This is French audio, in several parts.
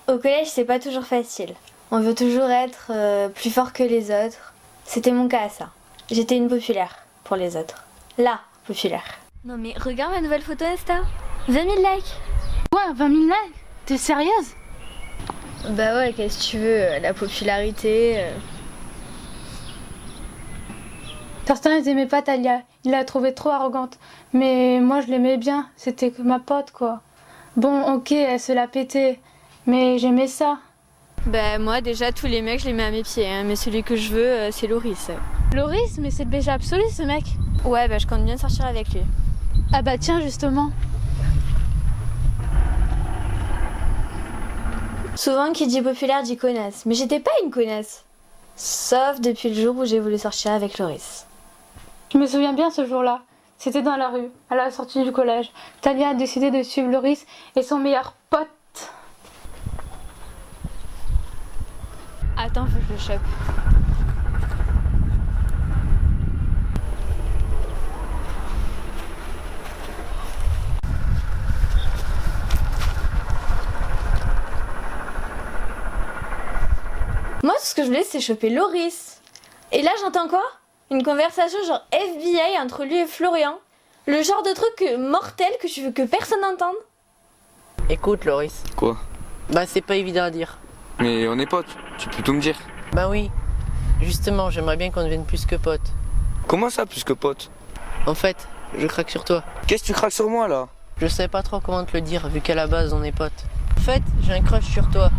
Au collège, c'est pas toujours facile. On veut toujours être plus fort que les autres. C'était mon cas, ça. J'étais une populaire pour les autres. La populaire. Non mais regarde ma nouvelle photo Insta. 20 000 likes. Quoi, 20 000 likes? T'es sérieuse? Bah ouais, qu'est-ce que tu veux, la popularité. Certains ils aimaient pas Talia, ils la trouvaient trop arrogante. Mais moi je l'aimais bien, c'était que ma pote quoi. Bon ok, elle se l'a pété, mais j'aimais ça. Bah moi déjà tous les mecs je les mets à mes pieds, hein, mais celui que je veux c'est Loris. Loris, mais c'est le BG absolu ce mec. Ouais bah je compte bien sortir avec lui. Ah bah tiens justement. Souvent qui dit populaire dit connasse, mais j'étais pas une connasse. Sauf depuis le jour où j'ai voulu sortir avec Loris. Je me souviens bien ce jour-là. C'était dans la rue, à la sortie du collège. Talia a décidé de suivre Loris et son meilleur pote. Attends, faut que je le chope. Moi, tout ce que je voulais, c'est choper Loris. Et là, j'entends quoi? Une conversation genre FBI entre lui et Florian. Le genre de truc mortel que tu veux que personne n'entende. Écoute, Loris. Quoi? Bah, c'est pas évident à dire. Mais on est potes, tu peux tout me dire. Bah oui. Justement, j'aimerais bien qu'on devienne plus que potes. Comment ça, plus que potes? En fait, je craque sur toi. Qu'est-ce que tu craques sur moi, là? Je sais pas trop comment te le dire, vu qu'à la base, on est potes. En fait, j'ai un crush sur toi.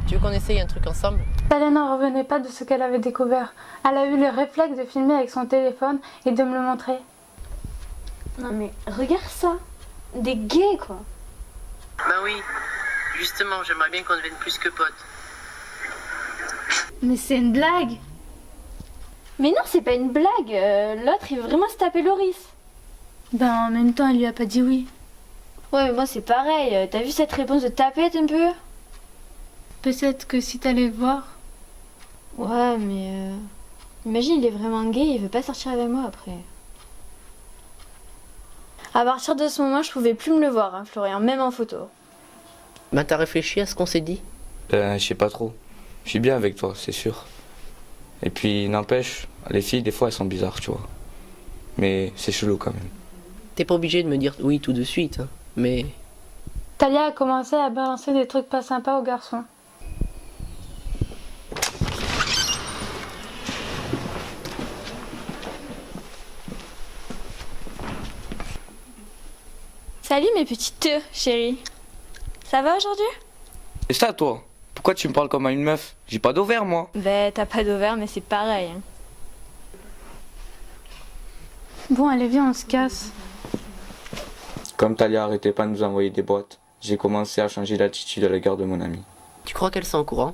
Tu veux qu'on essaye un truc ensemble? Talia n'en revenait pas de ce qu'elle avait découvert. Elle a eu le réflexe de filmer avec son téléphone et de me le montrer. Non mais regarde ça. Des gays quoi. Bah oui. Justement, j'aimerais bien qu'on devienne plus que potes. Mais c'est une blague. Mais non, c'est pas une blague. L'autre, il veut vraiment se taper Loris. Ben en même temps, elle lui a pas dit oui. Ouais, mais moi, c'est pareil. T'as vu cette réponse de tapette un peu? Peut-être que si t'allais le voir. Ouais, mais... Imagine, il est vraiment gay, il veut pas sortir avec moi après. À partir de ce moment, je pouvais plus me le voir, hein, Florian, même en photo. Bah, t'as réfléchi à ce qu'on s'est dit? Je sais pas trop. Je suis bien avec toi, c'est sûr. Et puis, n'empêche, les filles, des fois, elles sont bizarres, tu vois. Mais c'est chelou quand même. T'es pas obligé de me dire oui tout de suite, hein. Mais... Talia a commencé à balancer des trucs pas sympas aux garçons. Salut mes petites chéries. Ça va aujourd'hui? Et ça, toi? Pourquoi tu me parles comme à une meuf? J'ai pas d'ovaire, moi. Ben, t'as pas d'ovaire, mais c'est pareil. Hein. Bon, allez, viens, on se casse. Comme Talia arrêtait pas de nous envoyer des boîtes, j'ai commencé à changer l'attitude à l'égard de mon ami. Tu crois qu'elles sont au courant?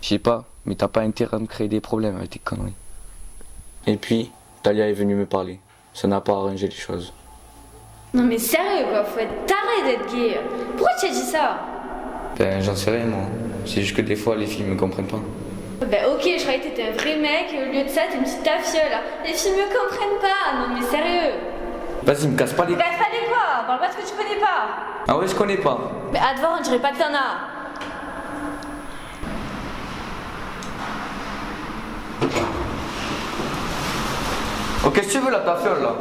Je sais pas, mais t'as pas intérêt à me créer des problèmes avec tes conneries. Et puis, Talia est venue me parler. Ça n'a pas arrangé les choses. Non mais sérieux quoi, faut être taré d'être gay. Pourquoi tu as dit ça? Ben, j'en sais rien, moi. C'est juste que des fois, les filles me comprennent pas. Ben ok, je croyais que t'étais un vrai mec et au lieu de ça, t'es une petite tafiole. Les filles me comprennent pas, non mais sérieux. Vas-y, me casse pas les... Casse pas les quoi, parle pas de ce que tu connais pas. Ah ouais, je connais pas. Mais à te voir, on dirait pas que t'en as. Oh, qu'est-ce que tu veux, là, ta fiole, là?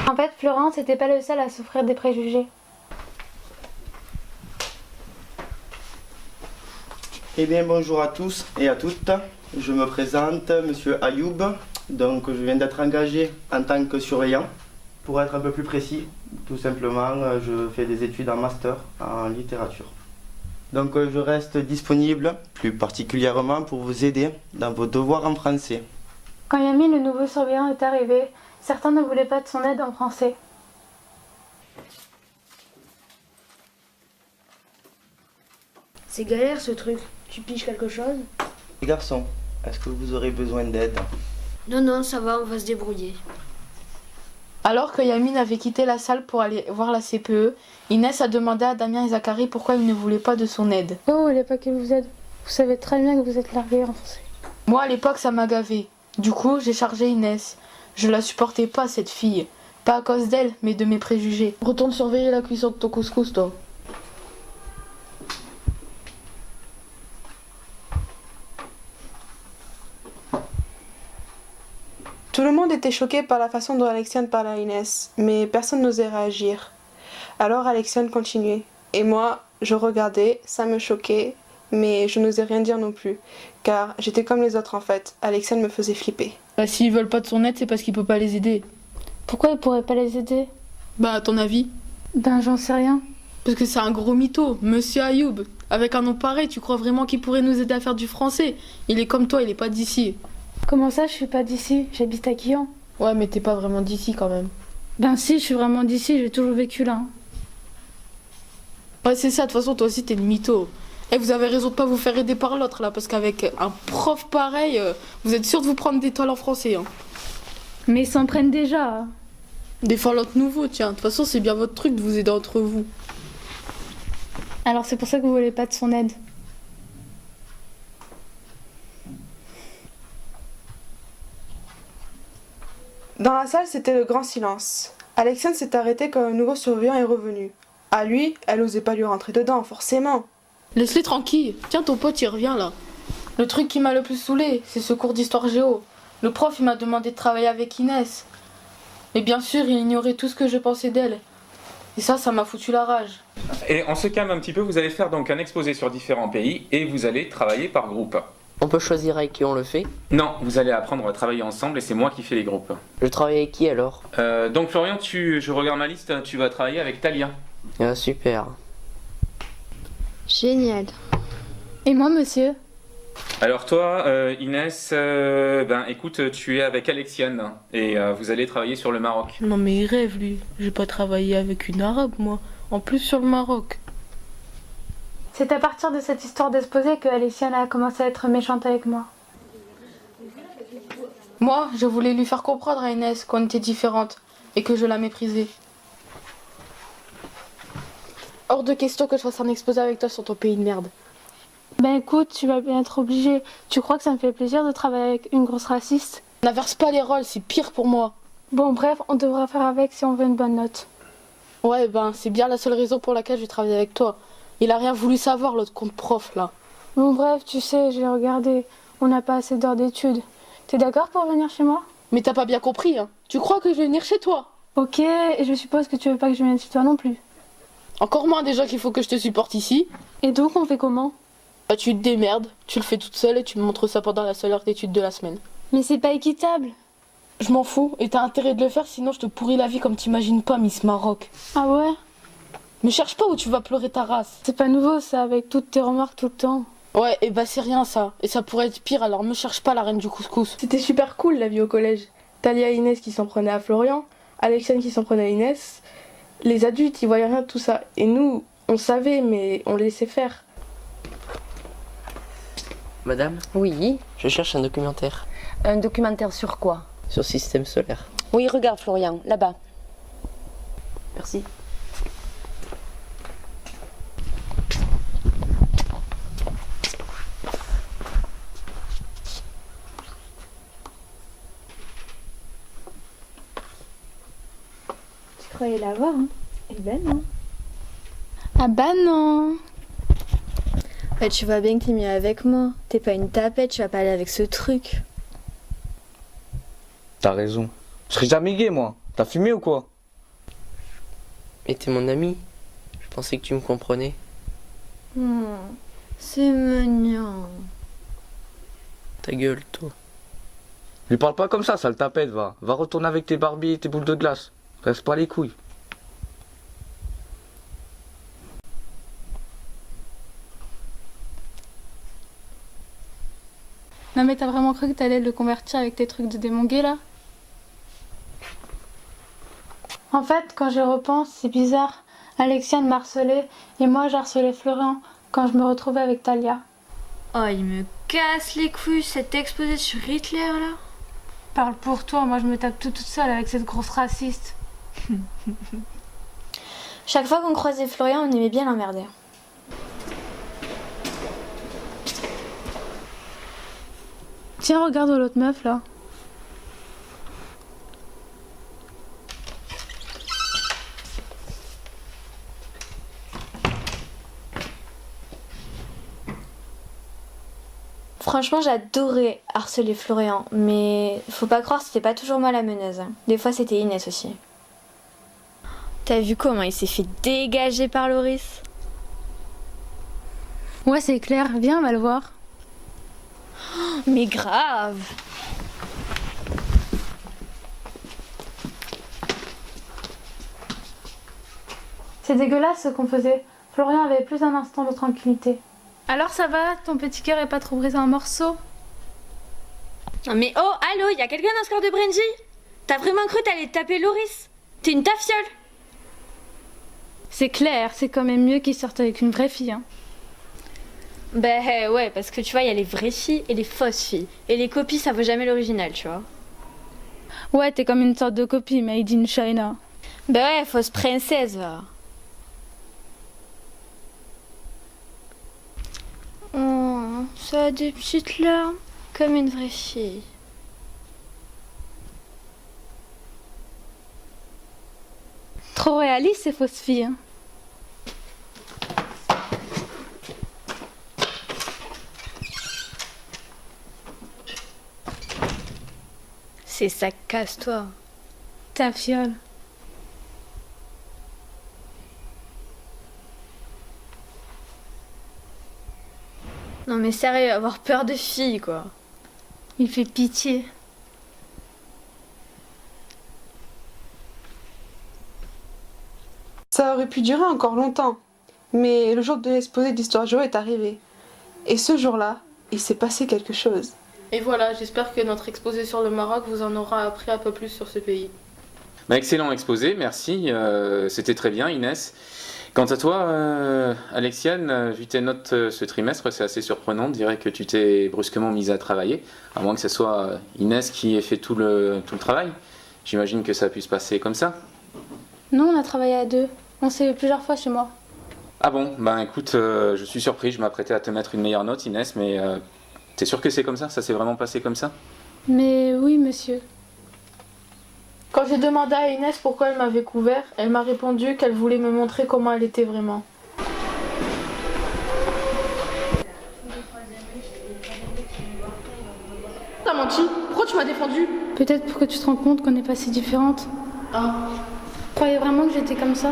En fait, Florence n'était pas le seul à souffrir des préjugés. Eh bien, bonjour à tous et à toutes. Je me présente, Monsieur Ayoub. Donc, je viens d'être engagé en tant que surveillant. Pour être un peu plus précis, tout simplement, je fais des études en master en littérature. Donc, je reste disponible, plus particulièrement pour vous aider dans vos devoirs en français. Quand Yami, le nouveau surveillant, est arrivé, certains ne voulaient pas de son aide en français. C'est galère ce truc. Tu piges quelque chose? Les garçons, est-ce que vous aurez besoin d'aide? Non, non, ça va, on va se débrouiller. Alors que Yamine avait quitté la salle pour aller voir la CPE, Inès a demandé à Damien et Zachary pourquoi ils ne voulaient pas de son aide. Oh, vous voulez pas qu'il vous aide? Vous savez très bien que vous êtes largués en français. Moi à l'époque ça m'a gavé. Du coup j'ai chargé Inès. Je la supportais pas, cette fille. Pas à cause d'elle, mais de mes préjugés. Retourne surveiller la cuisson de ton couscous, toi. Tout le monde était choqué par la façon dont Alexiane parlait à Inès, mais personne n'osait réagir. Alors Alexiane continuait. Et moi, je regardais, ça me choquait, mais je n'osais rien dire non plus, car j'étais comme les autres en fait. Alexiane me faisait flipper. Bah, s'ils veulent pas de son aide, c'est parce qu'il peut pas les aider. Pourquoi il pourrait pas les aider? Bah, à ton avis? Ben, j'en sais rien. Parce que c'est un gros mytho, Monsieur Ayoub. Avec un nom pareil, tu crois vraiment qu'il pourrait nous aider à faire du français? Il est comme toi, il est pas d'ici. Comment ça, je suis pas d'ici? J'habite à Quillan. Ouais, mais t'es pas vraiment d'ici quand même. Ben si, je suis vraiment d'ici, j'ai toujours vécu là. Ouais, c'est ça, de toute façon, toi aussi, t'es une mytho. Et vous avez raison de pas vous faire aider par l'autre, là, parce qu'avec un prof pareil, vous êtes sûr de vous prendre des toiles en français, hein. Mais ils s'en prennent déjà. Des fois, l'autre nouveau, tiens. De toute façon, c'est bien votre truc de vous aider entre vous. Alors c'est pour ça que vous voulez pas de son aide. Dans la salle, c'était le grand silence. Alexiane s'est arrêtée quand un nouveau surveillant est revenu. À lui, elle osait pas lui rentrer dedans, forcément. Laisse-les tranquilles. Tiens, ton pote, il revient, là. Le truc qui m'a le plus saoulé, c'est ce cours d'histoire géo. Le prof, il m'a demandé de travailler avec Inès. Mais bien sûr, il ignorait tout ce que je pensais d'elle. Et ça m'a foutu la rage. Et on se calme un petit peu, vous allez faire donc un exposé sur différents pays et vous allez travailler par groupe. On peut choisir avec qui on le fait? Non, vous allez apprendre à travailler ensemble et c'est moi qui fais les groupes. Je travaille avec qui alors? Donc Florian, je regarde ma liste, tu vas travailler avec Talia. Ah, super. Génial. Et moi, monsieur? Alors toi, Inès, écoute, tu es avec Alexiane et vous allez travailler sur le Maroc. Non, mais il rêve, lui. J'ai pas travaillé avec une arabe, moi. En plus, sur le Maroc. C'est à partir de cette histoire d'exposé que Alexiane a commencé à être méchante avec moi. Moi, je voulais lui faire comprendre à Inès qu'on était différentes et que je la méprisais. Hors de question que je fasse un exposé avec toi sur ton pays de merde. Ben écoute, tu vas bien être obligé. Tu crois que ça me fait plaisir de travailler avec une grosse raciste? N'inverse pas les rôles, c'est pire pour moi. Bon bref, on devra faire avec si on veut une bonne note. Ouais, c'est bien la seule raison pour laquelle je vais travailler avec toi. Il a rien voulu savoir, l'autre compte prof, là. Bon bref, tu sais, j'ai regardé. On n'a pas assez d'heures d'études. T'es d'accord pour venir chez moi? Mais t'as pas bien compris, hein. Tu crois que je vais venir chez toi? Ok, et je suppose que tu veux pas que je vienne chez toi non plus. Encore moins déjà qu'il faut que je te supporte ici. Et donc, on fait comment? Bah tu te démerdes, tu le fais toute seule et tu me montres ça pendant la seule heure d'études de la semaine. Mais c'est pas équitable. Je m'en fous, et t'as intérêt de le faire, sinon je te pourris la vie comme t'imagines pas, Miss Maroc. Ah ouais? Me cherche pas où tu vas pleurer ta race. C'est pas nouveau ça, avec toutes tes remarques tout le temps. Ouais, et c'est rien ça. Et ça pourrait être pire, alors me cherche pas la reine du couscous. C'était super cool la vie au collège. Talia et Inès qui s'en prenaient à Florian, Alexiane qui s'en prenait à Inès. Les adultes, ils voyaient rien de tout ça. Et nous, on savait, mais on laissait faire. Madame? Oui. Je cherche un documentaire. Un documentaire sur quoi? Sur système solaire. Oui, regarde Florian, là-bas. Merci. Tu croyais l'avoir, hein? Eh ben non. Ah bah non. Ouais, tu vois bien que t'es mieux avec moi. T'es pas une tapette, tu vas pas aller avec ce truc. T'as raison. Je serais jamais gay, moi. T'as fumé ou quoi? Mais t'es mon ami. Je pensais que tu me comprenais. C'est mignon. Ta gueule, toi. Lui parle pas comme ça, sale tapette, va. Va retourner avec tes Barbies et tes boules de glace. Reste pas les couilles. Non mais t'as vraiment cru que t'allais le convertir avec tes trucs de démon gay là? En fait, quand j'y repense, c'est bizarre. Alexiane m'a harcelée et moi j'ai harcelé Florian quand je me retrouvais avec Talia. Oh, il me casse les couilles cet exposé sur Hitler là. Parle pour toi, moi je me tape toute seule avec cette grosse raciste. Chaque fois qu'on croisait Florian, on aimait bien l'emmerder. Tiens, regarde l'autre meuf là. Franchement, j'adorais harceler Florian, mais faut pas croire, c'était pas toujours moi la meneuse. Des fois, c'était Inès aussi. T'as vu comment il s'est fait dégager par Loris? Ouais, c'est clair. Viens, on va le voir. Mais grave! C'est dégueulasse ce qu'on faisait. Florian avait plus un instant de tranquillité. Alors ça va? Ton petit cœur est pas trop brisé en morceaux? Mais oh, allô, y a quelqu'un dans ce corps de Brenji? T'as vraiment cru t'allais taper Loris? T'es une tafiole! C'est clair, c'est quand même mieux qu'il sorte avec une vraie fille. Hein. Ben ouais, parce que tu vois, y a les vraies filles et les fausses filles. Et les copies, ça vaut jamais l'original, tu vois. Ouais, t'es comme une sorte de copie, made in China. Ben ouais, fausse princesse, va. Oh, ça a des petites larmes, comme une vraie fille. Trop réaliste ces fausses filles. Hein. C'est ça, casse-toi. Ta fiole. Non mais sérieux, avoir peur de filles, quoi. Il fait pitié. Ça aurait pu durer encore longtemps, mais le jour de l'exposé d'Histoire Géo est arrivé. Et ce jour-là, il s'est passé quelque chose. Et voilà, j'espère que notre exposé sur le Maroc vous en aura appris un peu plus sur ce pays. Bah, excellent exposé, merci. C'était très bien, Inès. Quant à toi, Alexiane, vu tes notes ce trimestre, c'est assez surprenant. Je dirais que tu t'es brusquement mise à travailler, à moins que ce soit Inès qui ait fait tout le travail. J'imagine que ça a pu se passer comme ça. Non, on a travaillé à deux. On s'est vu plusieurs fois chez moi. Ah bon, ben écoute, je suis surpris, je m'apprêtais à te mettre une meilleure note, Inès, mais t'es sûr que c'est comme ça? Ça s'est vraiment passé comme ça? Mais oui, monsieur. Quand j'ai demandé à Inès pourquoi elle m'avait couvert, elle m'a répondu qu'elle voulait me montrer comment elle était vraiment. T'as menti? Pourquoi tu m'as défendu? Peut-être pour que tu te rends compte qu'on n'est pas si différentes. Ah. Tu croyais vraiment que j'étais comme ça?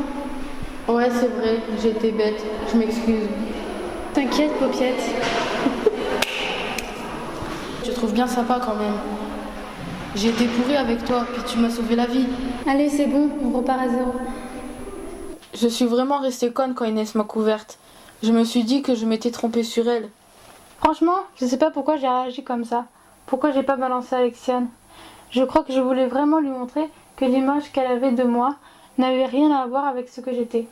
Ouais, c'est vrai, j'étais bête, je m'excuse. T'inquiète, paupiette. Je te trouve bien sympa quand même. J'ai été pourrie avec toi, puis tu m'as sauvé la vie. Allez, c'est bon, on repart à zéro. Je suis vraiment restée conne quand Inès m'a couverte. Je me suis dit que je m'étais trompée sur elle. Franchement, je sais pas pourquoi j'ai réagi comme ça. Pourquoi j'ai pas balancé Alexiane. Je crois que je voulais vraiment lui montrer que l'image qu'elle avait de moi n'avait rien à voir avec ce que j'étais.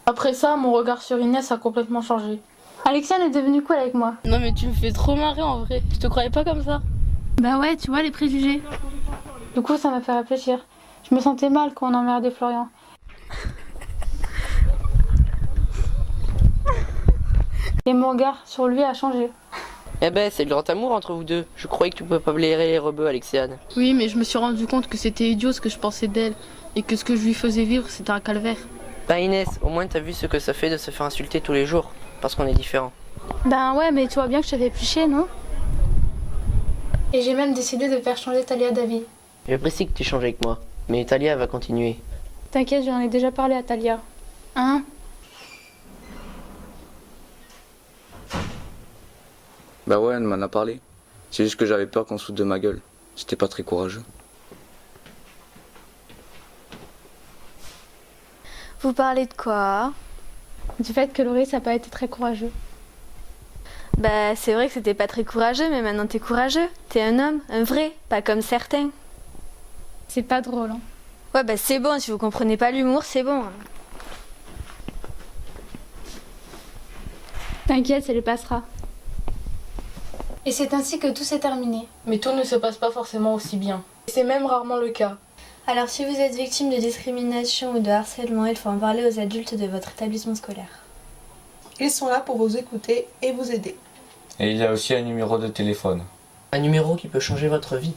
Après ça, mon regard sur Inès a complètement changé. Alexiane est devenue cool avec moi. Non mais tu me fais trop marrer en vrai. Je te croyais pas comme ça. Bah ouais, tu vois les préjugés. Du coup, ça m'a fait réfléchir. Je me sentais mal quand on emmerdait Florian. Et mon regard sur lui a changé. Eh ben, c'est le grand amour entre vous deux. Je croyais que tu pouvais pas blairer les rebeux, Alexiane. Oui, mais je me suis rendu compte que c'était idiot ce que je pensais d'elle. Et que ce que je lui faisais vivre, c'était un calvaire. Bah Inès, au moins t'as vu ce que ça fait de se faire insulter tous les jours. Parce qu'on est différents. Ben ouais, mais tu vois bien que je t'avais plus chier, non? Et j'ai même décidé de faire changer Talia d'avis. J'apprécie que tu changes avec moi. Mais Talia va continuer. T'inquiète, j'en ai déjà parlé à Talia. Hein? Bah ouais, elle m'en a parlé. C'est juste que j'avais peur qu'on se foute de ma gueule. C'était pas très courageux. Vous parlez de quoi? Du fait que Loris n'a pas été très courageux. Bah c'est vrai que c'était pas très courageux, mais maintenant t'es courageux. T'es un homme, un vrai, pas comme certains. C'est pas drôle, hein. Ouais bah c'est bon, si vous comprenez pas l'humour, c'est bon. T'inquiète, ça lui passera. Et c'est ainsi que tout s'est terminé. Mais tout ne se passe pas forcément aussi bien. Et c'est même rarement le cas. Alors si vous êtes victime de discrimination ou de harcèlement, il faut en parler aux adultes de votre établissement scolaire. Ils sont là pour vous écouter et vous aider. Et il y a aussi un numéro de téléphone. Un numéro qui peut changer votre vie.